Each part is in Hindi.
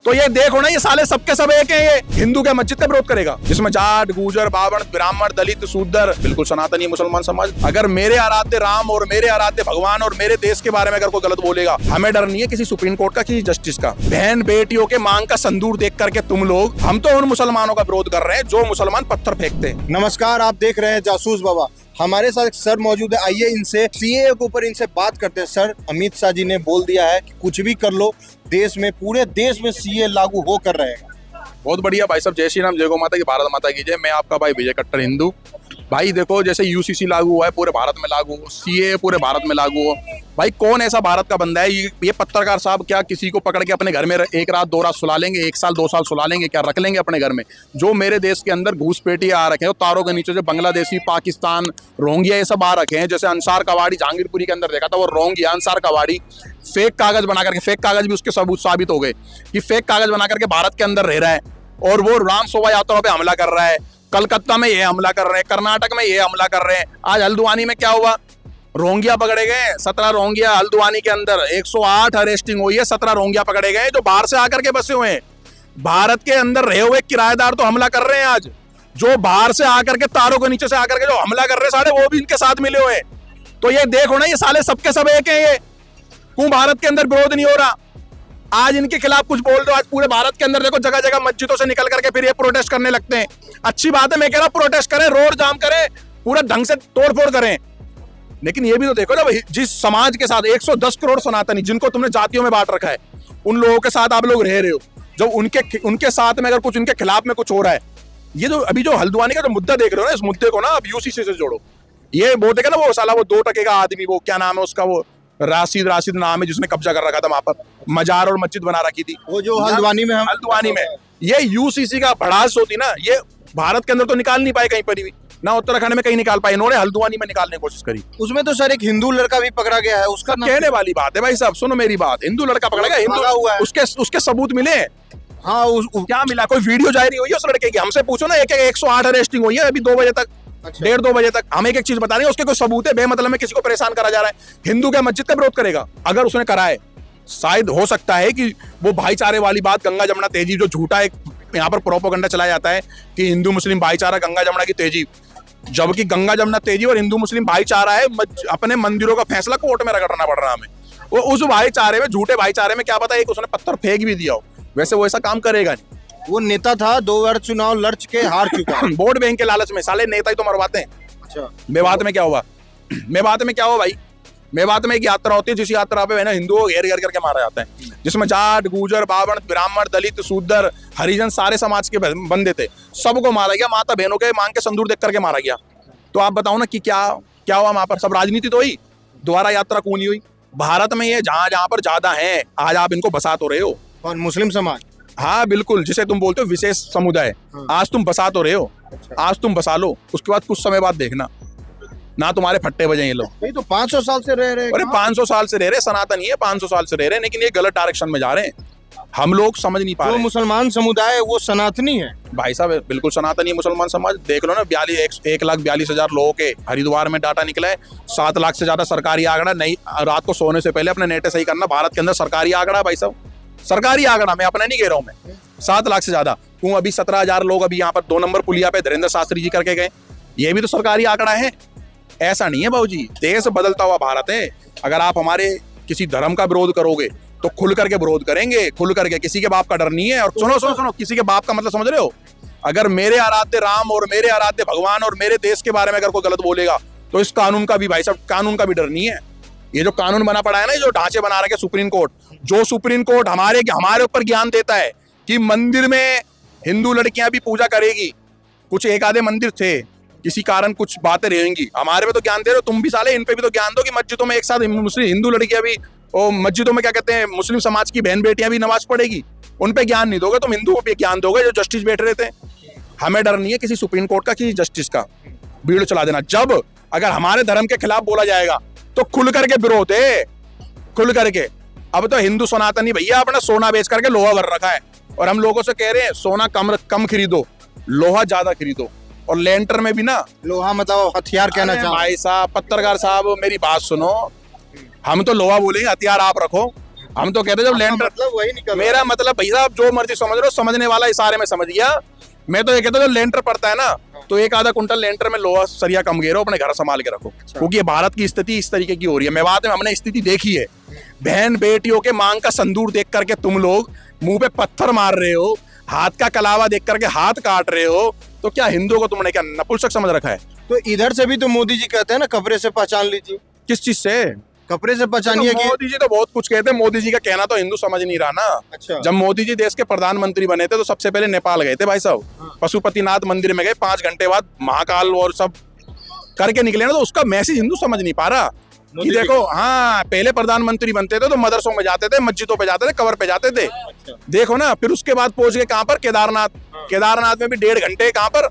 तो ये देखो ना, ये साले सबके सब एक हैं। ये हिंदू के मस्जिद का विरोध करेगा, जिसमें जाट, गुर्जर, बावण, ब्राह्मण, दलित, शूद्र, बिल्कुल सनातनी मुसलमान समाज। अगर मेरे आराध्य राम और मेरे आराध्य भगवान और मेरे देश के बारे में अगर कोई गलत बोलेगा, हमें डर नहीं है किसी सुप्रीम कोर्ट का, किसी जस्टिस का। बहन बेटियों के मांग का संदूर देख करके तुम लोग, हम तो उन मुसलमानों का विरोध कर रहे हैं जो मुसलमान पत्थर फेंकते हैं। नमस्कार, आप देख रहे हैं जासूस बाबा। हमारे साथ एक सर मौजूद है, आइए इनसे सीएए के ऊपर इनसे बात करते हैं। सर, अमित शाह जी ने बोल दिया है कि कुछ भी कर लो, देश में, पूरे देश में सीएए लागू होकर रहेगा। बहुत बढ़िया भाई साहब, जय श्री राम, जय गौ माता की, भारत माता की जय। मैं आपका भाई विजय कट्टर हिंदू। भाई देखो, जैसे यूसीसी लागू हुआ है पूरे भारत में लागू हो, सीएए पूरे भारत में लागू हो। भाई कौन ऐसा भारत का बंदा है, ये पत्रकार साहब क्या किसी को पकड़ के अपने घर में एक रात दो रात सुला लेंगे, एक साल दो साल सुला लेंगे, क्या रख लेंगे अपने घर में? जो मेरे देश के अंदर घूसपेटी आ रखे हैं, तारों के नीचे से बांग्लादेशी, पाकिस्तान, रोहिंग्या, ये सब आ रखे हैं। जैसे अंसार कवाड़ी जहांगीरपुरी के अंदर देखा था, वो रोहिंग्या अंसार कवाड़ी फेक कागज बना करके, फेक कागज भी उसके सबूत साबित हो गए कि फेक कागज बना करके भारत के अंदर रह रहा है, और वो राम शोभा यात्राओं पे हमला कर रहा है। कलकत्ता में ये हमला कर रहे हैं, कर्नाटक में ये हमला कर रहे हैं। आज हल्द्वानी में क्या हुआ? रोहिंग्या पकड़े गए, 17 रोहिंग्या हल्द्वानी के अंदर, 108 अरेस्टिंग हुई है, 17 रोहिंग्या पकड़े गए जो बाहर से आकर के बसे हुए हैं। भारत के अंदर रहे हुए किराएदार तो हमला कर रहे हैं आज, जो बाहर से आकर के तारों के नीचे से आकर के जो हमला कर रहे हैं सारे, वो भी इनके साथ मिले हुए हैं। तो ये देखो ना, ये साले सबके सब एक हैं। ये क्यों भारत के अंदर विरोध नहीं हो रहा? आज इनके खिलाफ कुछ बोल दो, आज पूरे भारत के अंदर देखो जगह जगह मस्जिदों से निकल करके फिर ये प्रोटेस्ट करने लगते हैं। अच्छी बात है, मैं कह रहा हूं प्रोटेस्ट करें, रोड जाम करें, पूरा ढंग से तोड़फोड़ करें, लेकिन ये भी तो देखो ना भाई, जिस समाज के साथ 110 करोड़ सनातनी, जिनको तुमने जातियों में बांट रखा है, उन लोगों के साथ आप लोग रह रहे हो। जब उनके साथ में अगर कुछ उनके खिलाफ में कुछ हो रहा है, ये जो अभी जो हल्द्वानी का जो मुद्दा देख रहे हो ना, इस मुद्दे को ना आप यूसीसी से जोड़ो। ये वो देखे ना, वो साला वो 2 टके का आदमी, वो क्या नाम है उसका, वो राशिद नाम है, जिसने कब्जा कर रखा था वहां पर, मजार और मस्जिद बना रखी थी, वो जो हल्द्वानी में ये यूसीसी का भड़ास होती ना, ये भारत के अंदर तो निकाल नहीं पाए कहीं पर भी, ना उत्तराखंड में कहीं निकाल पाए, इन्होंने हल्द्वानी में निकालने की कोशिश करी। उसमें तो सर एक हिंदू लड़का भी पकड़ा गया है, उसका कहने वाली बात है भाई साहब, सुनो मेरी बात, हिंदू लड़का पकड़ा गया, हिंदू, उसके सबूत मिले? हाँ, क्या मिला? कोई वीडियो जारी हुई है उस लड़के की? हमसे पूछो ना, 108 अरेस्टिंग हुई है अभी 2 बजे तक, 1:30-2 बजे तक। हम एक चीज बता रहे हैं, उसके कोई सबूत है? बेमतलब में किसी को परेशान करा जा रहा है। हिंदू के मस्जिद का विरोध करेगा अगर उसने करा है, शायद हो सकता है कि वो भाईचारे वाली बात, गंगा जमुना तहजीब, जो झूठा एक यहाँ पर प्रोपोगंडा चलाया जाता है कि हिंदू मुस्लिम भाईचारा, गंगा जमुना की तहजीब, जबकि गंगा जमुना तहजीब और हिंदू मुस्लिम भाईचारा है। अपने मंदिरों का फैसला कोर्ट में रगड़ना पड़ रहा है हमें। वो उस भाईचारे में, झूठे भाईचारे में क्या पता एक उसने पत्थर फेंक भी दिया हो, वैसे वो ऐसा काम करेगा नहीं। वो नेता था, 2 बार चुनाव लड़ के हार चुका वोट बैंक के लालच में साले नेता ही तो मरवाते हैं। अच्छा, मेवात में क्या हुआ? मेवात में क्या हुआ भाई? मेवात में एक यात्रा होती है, जिस यात्रा पे है ना हिंदुओं को घेर घेर करके मारा जाता है, जिसमें जाट, गुर्जर, बावण, ब्राह्मण, दलित, शूद्र, हरिजन, सारे समाज के बंदे थे, सबको मारा गया। माता बहनों के मांग के संदूर देख करके मारा गया। तो आप बताओ ना कि क्या हुआ वहां पर? सब राजनीति तो हुई, दोबारा यात्रा क्यों नहीं हुई? भारत में ये जहां पर ज्यादा है, आज आप इनको बसा तो रहे हो। और मुस्लिम समाज, हाँ बिल्कुल, जिसे तुम बोलते हो विशेष समुदाय, आज तुम बसा तो रहे हो। आज तुम बसा लो, उसके बाद कुछ समय बाद देखना ना तुम्हारे फट्टे बजे ये लोग। ये तो 500 साल से रह रहे। अरे 500 साल से रह रहे, सनातन ही है, 500 साल से रह रहे, लेकिन ये गलत डायरेक्शन में जा रहे हैं। हम लोग समझ नहीं पा रहे। मुसलमान समुदाय है वो सनातनी है भाई साहब, बिल्कुल सनातनी मुसलमान समाज। देख लो ना, 1,42,000 लोगों के हरिद्वार में डाटा निकला है। 7 लाख से ज्यादा सरकारी आंकड़ा। नहीं, रात को सोने से पहले अपने नेट सही करना, भारत के अंदर सरकारी आंकड़ा भाई साहब, सरकारी आंकड़ा, मैं अपना नहीं कह रहा हूं मैं। 7 लाख से ज्यादा क्यों? अभी 17,000 लोग अभी यहाँ पर 2 नंबर पुलिया पे धीरेन्द्र शास्त्री जी करके गए, ये भी तो सरकारी आंकड़ा है। ऐसा नहीं है बाबूजी, देश बदलता हुआ भारत है। अगर आप हमारे किसी धर्म का विरोध करोगे तो खुल करके विरोध करेंगे, खुल करके, किसी के बाप का डर नहीं है। और सुनो, किसी के बाप का मतलब समझ रहे हो? अगर मेरे आराध्य राम और मेरे आराध्य भगवान और मेरे देश के बारे में अगर कोई गलत बोलेगा, तो इस कानून का भी भाई साहब, कानून का भी डर नहीं है। ये जो कानून बना पड़ा है ना, जो ढांचे बना रखे सुप्रीम कोर्ट, जो सुप्रीम कोर्ट हमारे ऊपर ज्ञान देता है कि मंदिर में हिंदू लड़कियां भी पूजा करेगी, कुछ एक आधे मंदिर थे, किसी कारण कुछ बातें रहेंगी, हमारे पे तो ज्ञान दे रहे हो तुम भी साले, इन पे भी तो ज्ञान दो कि मस्जिदों में एक साथ मुस्लिम हिंदू लड़कियां भी, और मस्जिदों में क्या कहते हैं, मुस्लिम समाज की बहन बेटियां भी नमाज पढ़ेगी। उन पे ज्ञान नहीं दोगे, तुम हिंदुओं पे ज्ञान दोगे जो जस्टिस बैठ रहे थे। हमें डर नहीं है किसी सुप्रीम कोर्ट का, किसी जस्टिस का। भीड़ चला देना, जब अगर हमारे धर्म के खिलाफ बोला जाएगा तो खुल करके विरोध है, खुल करके। अब तो हिंदू सनातनी भैया अपना सोना बेच करके लोहा भर रखा है, और हम लोगों से कह रहे हैं सोना कम खरीदो, लोहा ज्यादा खरीदो। और लेंटर में भी ना, लोहा मतलब हथियार कहना चाहूँ। भाई साहब, पत्रकार साहब मेरी बात सुनो, हम तो लोहा बोलेंगे, हथियार आप रखो। हम तो कहते हैं जब आपका लैंड मतलब वही निकल रहा मेरा मतलब भाई साहब जो मर्जी समझ लो, समझने वाला इशारे में समझ गया। मैं तो ये कहता हूँ जब लेंटर पड़ता है ना, तो एक आधा कुंटल लेंटर में लोहा सरिया कम घेरो, अपने घर संभाल के रखो, क्योंकि ये भारत की स्थिति इस तरीके की हो रही है। मेवात में हमने स्थिति देखी है, बहन बेटियों के मांग का संदूर देख करके तुम लोग मुंह पे पत्थर मार रहे हो, हाथ का कलावा देख करके हाथ काट रहे हो, तो क्या हिंदुओं को तुमने क्या नपुंसक समझ रखा है? तो इधर से भी तो मोदी जी कहते हैं ना, कपड़े से पहचान लीजिए। किस चीज से? कपड़े से पहचानिए कि मोदी जी तो बहुत कुछ कहते हैं, मोदी जी का कहना तो हिंदू समझ नहीं रहा ना। अच्छा। जब मोदी जी देश के प्रधानमंत्री बने थे तो सबसे पहले नेपाल गए थे भाई साहब, पशुपतिनाथ मंदिर में गए, 5 घंटे बाद महाकाल और सब करके निकले ना, तो उसका मैसेज हिंदू समझ नहीं पा रहा कि देखो हाँ पहले प्रधानमंत्री बनते थे तो मदरसों में जाते थे, मस्जिदों पे जाते थे, कबर पे जाते थे, देखो ना, फिर उसके बाद पहुंच गए कहाँ पर, केदारनाथ। केदारनाथ में भी 1.5 घंटे कहाँ पर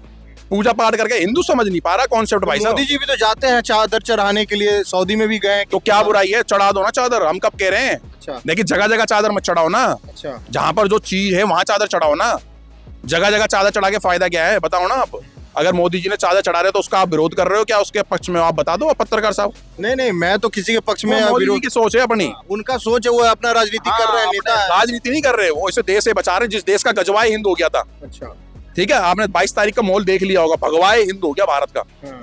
पूजा पाठ करके, हिंदू समझ नहीं पा रहा कॉन्सेप्ट भाई साहब। मोदी जी भी तो जाते हैं चादर चढ़ाने के लिए, सऊदी में भी गए। तो क्या बुराई है, चढ़ा दो ना चादर, हम कब कह रहे हैं। अच्छा। लेकिन जगह जगह चादर मत चढ़ाओ ना, अच्छा। जहां पर जो चीज है वहां चादर चढ़ाओ ना। जगह जगह चादर चढ़ा के फायदा क्या है, बताओ ना आप। अगर मोदी जी ने चादर चढ़ा रहे तो उसका आप विरोध कर रहे हो क्या, उसके पक्ष में आप बता दो पत्रकार साहब। नहीं नहीं, मैं तो किसी के पक्ष में मोदी जी विरोध, की सोच है अपनी, उनका सोच है, वो अपना राजनीति कर रहे हैं, नेता है। राजनीति नहीं कर रहे, वो इसे देश से बचा रहे हैं, जिस देश का गजवाए हिंद हो गया था। अच्छा। ठीक है, आपने 22 तारीख का माहौल देख लिया होगा, भगवाए हिंद हो गया भारत का,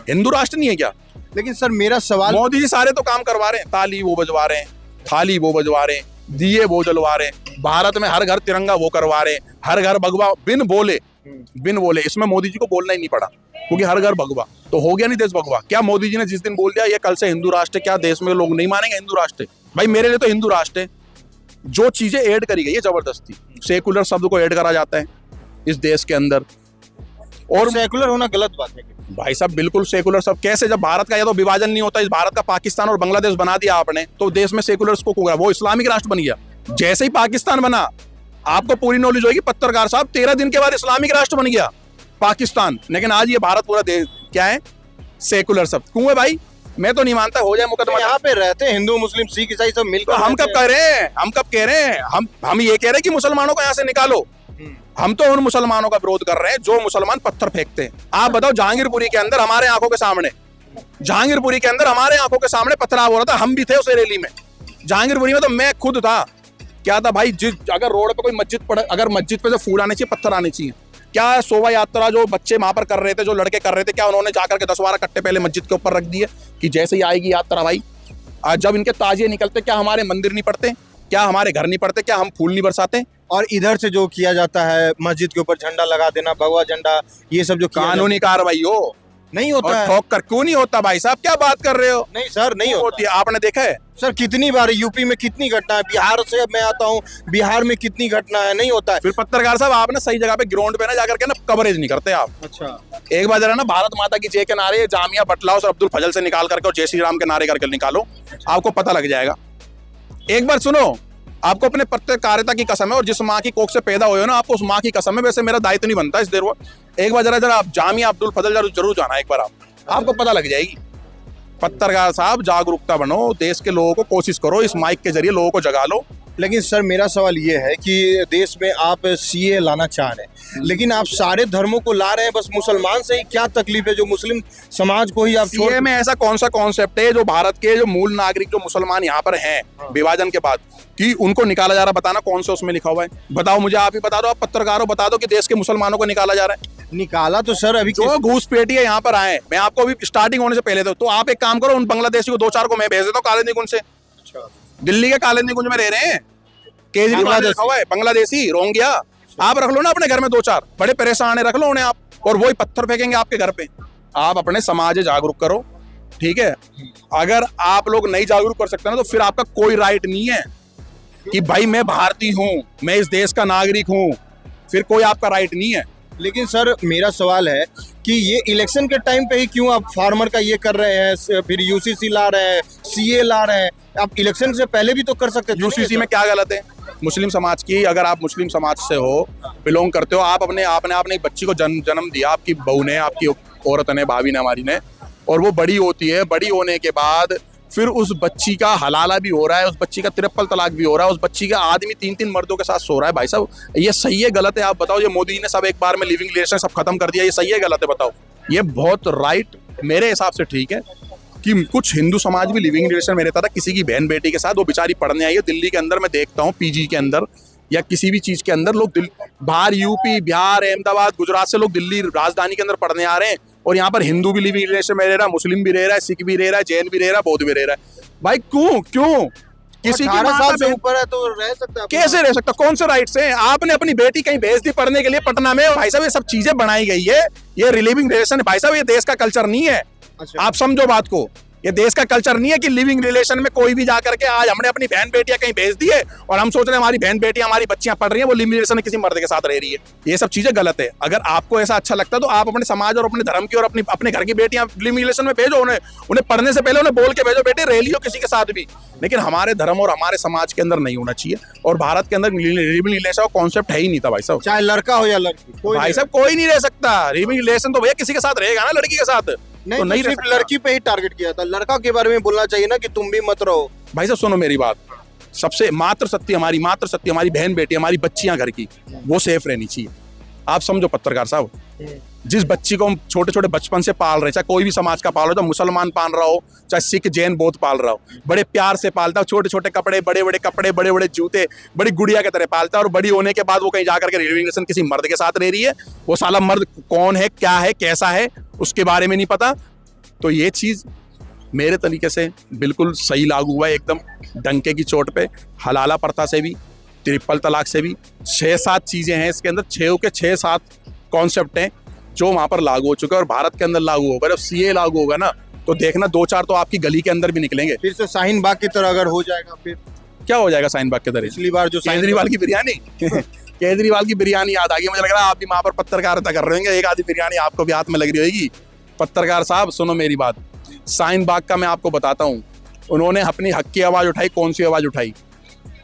हिंदू राष्ट्र नहीं है क्या? लेकिन सर मेरा सवाल, मोदी जी सारे तो काम करवा रहे हैं, ताली वो बजवा रहे हैं, थाली वो बजवा रहे हैं, दिए वो जलवा रहे हैं, भारत में हर घर तिरंगा वो करवा रहे हैं, हर घर भगवा, बिन बोले। इसमें मोदी जी को बोलना ही नहीं पड़ा, क्योंकि हर घर भगवा तो हो गया नहीं देश भगवा। क्या मोदी जी ने जिस दिन बोल दिया ये कल से हिंदू राष्ट्र, क्या देश में लोग नहीं मानेंगे हिंदू राष्ट्र? भाई मेरे लिए तो हिंदू राष्ट्र है। जो चीजें ऐड करी गई है जबरदस्ती, सेकुलर शब्द को ऐड करा जाता है इस देश के अंदर, और सेकुलर होना गलत बात है भाई साहब बिल्कुल सेकुलर सब कैसे, जब भारत का या तो विभाजन नहीं होता, इस भारत का पाकिस्तान और बांग्लादेश बना दिया आपने, तो देश में सेकुलर को वो इस्लामिक राष्ट्र बन गया। जैसे ही पाकिस्तान बना, आपको पूरी नॉलेज होगी पत्रकार साहब, 13 दिन के बाद इस्लामिक राष्ट्र बन गया पाकिस्तान, लेकिन आज ये भारत पूरा देश क्या है, सेकुलर सब क्यों है भाई? मैं तो नहीं मानता हो जाए मुकदमा। यहाँ पे रहते हैं हिंदू मुस्लिम सिख ईसाई सब मिलकर, तो हम कब कह रहे हैं, हम ये कह रहे हैं कि मुसलमानों को यहाँ से निकालो। हम तो उन मुसलमानों का विरोध कर रहे हैं जो मुसलमान पत्थर फेंकते हैं। आप बताओ, जहांगीरपुरी के अंदर हमारे आंखों के सामने पथराव हो रहा था, हम भी थे उस रैली में। जहांगीरपुरी में तो मैं खुद था। क्या था भाई, अगर रोड पे कोई मस्जिद पड़े, अगर मस्जिद पे से फूल आने चाहिए, पत्थर आने चाहिए। क्या शोभा यात्रा जो बच्चे वहां पर कर रहे थे, जो लड़के कर रहे थे, क्या उन्होंने जाकर के 10-12 कट्टे पहले मस्जिद के ऊपर रख दिए कि जैसे ही आएगी यात्रा भाई, आज जब इनके ताजिए निकलते, क्या हमारे मंदिर नहीं पड़ते, क्या हमारे घर नहीं पड़ते, क्या हम फूल नहीं बरसाते? और इधर से जो किया जाता है मस्जिद के ऊपर झंडा लगा देना, भगवा झंडा, ये सब जो कानूनी कार्रवाई हो नहीं होता है। ठोक कर क्यों नहीं होता भाई साहब, क्या बात कर रहे हो? नहीं सर, नहीं होती है। आपने देखा है सर, कितनी बार यूपी में कितनी घटना है, बिहार से मैं आता हूँ, बिहार में कितनी घटना है, नहीं होता है। फिर पत्रकार साहब आप ना सही जगह पे ग्राउंड पे ना जाकर के ना कवरेज नहीं करते आप। अच्छा। एक बार जरा ना भारत माता की जय के नारे जामिया बटलाओ और अब्दुल फजल से निकाल करके और जय श्री राम के नारे करके निकालो, आपको पता लग जाएगा। एक बार सुनो, आपको अपने पत्रकारिता की कसम है, और जिस माँ की कोख से पैदा हुए हो ना, आपको उस माँ की कसम है। वैसे मेरा दायित्व नहीं बनता इस देर वो, एक बार जरा आप जामिया अब्दुल फजल जरूर जाना, एक बार आपको पता लग जाएगी। पत्रकार साहब जागरूकता बनो, देश के लोगों को कोशिश करो, इस माइक के जरिए लोगों को जगा लो। लेकिन सर मेरा सवाल ये है कि देश में आप सीए लाना चाह रहे हैं, लेकिन आप सारे धर्मों को ला रहे हैं, बस मुसलमान से ही क्या तकलीफ है, जो मुस्लिम समाज को ही आप छोड़। सीए में ऐसा कौन सा कॉन्सेप्ट है जो भारत के जो मूल नागरिक जो मुसलमान यहाँ पर हैं विभाजन के बाद, कि उनको निकाला जा रहा है? बताना कौन सा उसमें लिखा हुआ है, बताओ मुझे, आप ही बता दो, आप पत्रकार हो, बता दो कि देश के मुसलमानों को निकाला जा रहा है। निकाला तो सर अभी जो घूसपेटिया यहाँ पर आए, मैं आपको अभी स्टार्टिंग होने से पहले तो आप एक काम करो, उन बांग्लादेशी को 2-4 को मैं भेज देता हूँ काले निकुंज से। दिल्ली के काले निकुंज में रह रहे हैं, केजरीवाल रखा हुआ है, बांग्लादेशी रोंगिया, आप रख लो ना अपने घर में 2-4 बड़े परेशान रख लो उन्हें आप, और वही पत्थर फेंकेंगे आपके घर पे। आप अपने समाज जागरूक करो, ठीक है? अगर आप लोग नहीं जागरूक कर सकते ना, तो फिर आपका कोई राइट नहीं है कि भाई मैं भारतीय हूँ, मैं इस देश का नागरिक हूँ, फिर कोई आपका राइट नहीं है। लेकिन सर मेरा सवाल है कि ये इलेक्शन के टाइम पे ही क्यों आप फार्मर का ये कर रहे हैं, फिर यूसीसी ला रहे हैं, सीए ला रहे हैं, आप इलेक्शन से पहले भी तो कर सकते थे। यूसीसी में क्या गलत है? मुस्लिम समाज की, अगर आप मुस्लिम समाज से हो, बिलोंग करते हो, आप आपने एक बच्ची को जन्म दिया, आपकी बहू ने, आपकी औरत ने, भाभी ने, हमारी ने, और वो बड़ी होती है, बड़ी होने के बाद फिर उस बच्ची का हलाला भी हो रहा है, उस बच्ची का ट्रिपल तलाक भी हो रहा है, उस बच्ची का आदमी 3-3 मर्दों के साथ सो रहा है। भाई साहब ये सही है गलत है, आप बताओ? ये मोदी जी ने सब एक बार में लिविंग रिलेशन सब खत्म कर दिया, ये सही है गलत है? बताओ। ये बहुत राइट मेरे हिसाब से ठीक है, कि कुछ हिंदू समाज भी लिविंग रिलेशन में रहता था किसी की बहन बेटी के साथ, वो बेचारी पढ़ने आई है दिल्ली के अंदर, मैं देखता हूँ पीजी के अंदर या किसी भी चीज के अंदर लोग बाहर यूपी बिहार अहमदाबाद गुजरात से लोग दिल्ली राजधानी के अंदर पढ़ने आ रहे हैं, और यहाँ पर हिंदू भी लिविंग रिलेशन में रह रहा है, मुस्लिम भी रह रहा है, सिख भी रह रहा है, जैन भी रह रहा है, बौद्ध भी रह रहा है। भाई क्यों किसी की 18 माता साल से बहन- ऊपर है तो रह सकता है। कैसे रह सकता, कौन से राइट से? आपने अपनी बेटी कहीं भेज दी पढ़ने के लिए पटना में, भाई साहब ये सब चीजें बनाई गई है, ये लिविंग रिलेशन है भाई साहब, ये देश का कल्चर नहीं है। अच्छा। आप समझो बात को, ये देश का कल्चर नहीं है कि लिविंग रिलेशन में कोई भी जाकर के आज हमने अपनी बहन बेटियां कहीं भेज दी है और हम सोच रहे हैं हमारी बहन बेटियां हमारी बच्चियां पढ़ रही हैं वो लिविंग रिलेशन में किसी मर्द के साथ रह रही है। ये सब चीजें गलत है। अगर आपको ऐसा अच्छा लगता है तो आप अपने समाज और अपने धर्म की और अपने घर की बेटियां लिविंग रिलेशन में भेजो, उन्हें पढ़ने से पहले उन्हें बोल के भेजो बेटे रह लियो किसी के साथ भी, लेकिन हमारे धर्म और हमारे समाज के अंदर नहीं होना चाहिए। और भारत के अंदर लिविंग रिलेशन का कॉन्सेप्ट है ही नहीं था भाई साहब। चाहे लड़का हो या लड़की, कोई भाई नहीं साहब कोई नहीं रह सकता लिविंग रिलेशन, तो भैया किसी के साथ रहेगा ना लड़की के साथ, नहीं, तो तो नहीं रह सिर्फ सकता। लड़की पे ही टारगेट किया था, लड़का के बारे में बोलना चाहिए ना कि तुम भी मत रहो। भाई साहब सुनो मेरी बात, सबसे मात्र सत्य हमारी बहन बेटी हमारी बच्चियां घर की वो सेफ रहनी चाहिए। आप समझो पत्रकार साहब, जिस बच्ची को हम छोटे छोटे बचपन से पाल रहे, चाहे कोई भी समाज का पाल रहा हो, चाहे मुसलमान पाल रहा हो, चाहे सिख जैन बौद्ध पाल रहा हो, बड़े प्यार से पालता हो, छोटे छोटे कपड़े बड़े बड़े जूते बड़ी गुड़िया की तरह पालता है, और बड़ी होने के बाद वो कहीं जाकर के लिविंग रिलेशन किसी मर्द के साथ रह रही है, वो साला मर्द कौन है, क्या है, कैसा है, उसके बारे में नहीं पता। तो ये चीज मेरे तरीके से बिल्कुल सही लागू हुआ है, एकदम डंके की चोट पे। हलाला प्रथा से भी, ट्रिपल तलाक से भी 6-7 चीजें हैं इसके अंदर, 6 के 6-7 कॉन्सेप्ट हैं जो वहां पर लागू हो चुके हैं और भारत के अंदर लागू होगा। जब सीए लागू होगा ना तो देखना 2-4 तो आपकी गली के अंदर भी निकलेंगे। फिर से शाहीन बाग की तरह अगर हो जाएगा, फिर क्या हो जाएगा शाहीन बाग के तरह? पिछली बार जो केजरीवाल की बिरयानी केजरीवाल की बिरयानी याद आ गई, मुझे लग रहा है आप भी वहां पर पत्रकारिता कर रहे होंगे, एक आधी बिरयानी आपको भी हाथ में लग रही होगी। पत्रकार साहब सुनो मेरी बात, शाहीन बाग का मैं आपको बताता हूँ, उन्होंने अपनी हक की आवाज उठाई। कौन सी आवाज उठाई?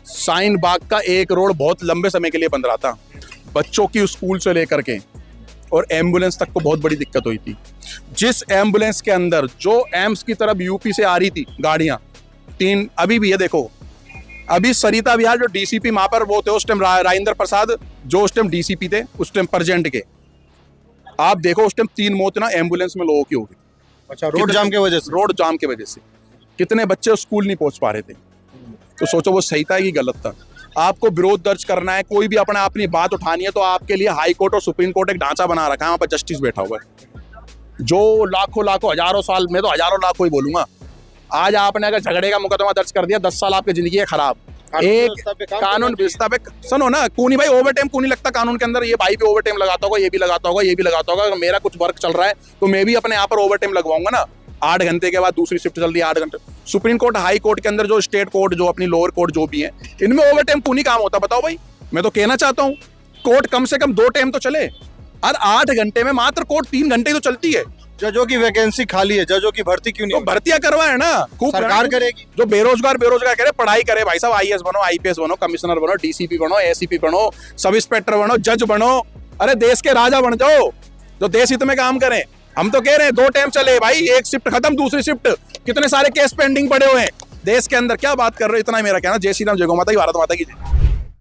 शाहीन बाग का एक रोड बहुत लंबे समय के लिए बंद रहा था, बच्चों की स्कूल से लेकर के और एम्बुलेंस तक को बहुत बड़ी दिक्कत हुई थी। जिस एम्बुलेंस के अंदर जो एम्स की तरफ यूपी से आ रही थी गाड़ियां, 3 अभी भी है, देखो अभी सरिता विहार जो डीसीपी वहां पर वो थे उस टाइम राजेंद्र प्रसाद, जो उस टाइम डीसीपी थे उस टाइम प्रेजेंट के, आप देखो उस टाइम 3 मौत ना एम्बुलेंस में लोगों की हो गई। अच्छा, रोड जाम की वजह से। रोड जाम की वजह से कितने बच्चे स्कूल नहीं पहुंच पा रहे थे। तो सोचो वो सही था कि गलत था। आपको विरोध दर्ज करना है, कोई भी अपनी बात उठानी है, तो आपके लिए हाई कोर्ट और सुप्रीम कोर्ट एक ढांचा बना रखा है, वहां पर जस्टिस बैठा हुआ है जो लाखों हजारों साल में तो हजारों लाखों ही बोलूंगा। आज आपने अगर झगड़े का मुकदमा दर्ज कर दिया, 10 साल आपकी जिंदगी है खराब। एक कानून व्यवस्था पे सुनो ना, कूनी भाई ओवर टाइम क्यों नहीं लगता कानून के अंदर? ये भाई भी ओवर टाइम लगाता होगा, ये भी लगाता होगा, ये भी लगाता होगा। अगर मेरा कुछ वर्क चल रहा है तो मैं भी अपने यहाँ पर ओवर टाइम लगवाऊंगा ना। 8 घंटे के बाद दूसरी शिफ्ट चल रही है 8 घंटे। सुप्रीम कोर्ट हाई कोर्ट के अंदर जो स्टेट कोर्ट जो अपनी लोअर कोर्ट जो भी है, इनमें ओवर टाइम क्यों नहीं काम होता? बताओ भाई, मैं तो कहना चाहता हूँ कोर्ट कम से कम 2 टाइम तो चले। और 8 घंटे में मात्र कोर्ट 3 घंटे तो चलती है। जजों की वैकेंसी खाली है, जजों की भर्ती क्यों नहीं? तो भर्तियां करवाए ना, खूब सरकार करेगी। जो बेरोजगार करे, पढ़ाई करे भाई साहब, आईएएस बनो, आईपीएस बनो, कमिश्नर बनो, डीसीपी बनो, एसीपी बनो, सब इंस्पेक्टर बनो, जज बनो, अरे देश के राजा बन जाओ जो देश हित में काम करें। हम तो कह रहे हैं 2 टाइम चले भाई, एक शिफ्ट खत्म, दूसरी शिफ्ट। कितने सारे केस पेंडिंग पड़े हुए हैं देश के अंदर, क्या बात कर रहे हो? इतना ही मेरा कहना। जय श्री राम, जय गौ माता की, भारत माता की जय।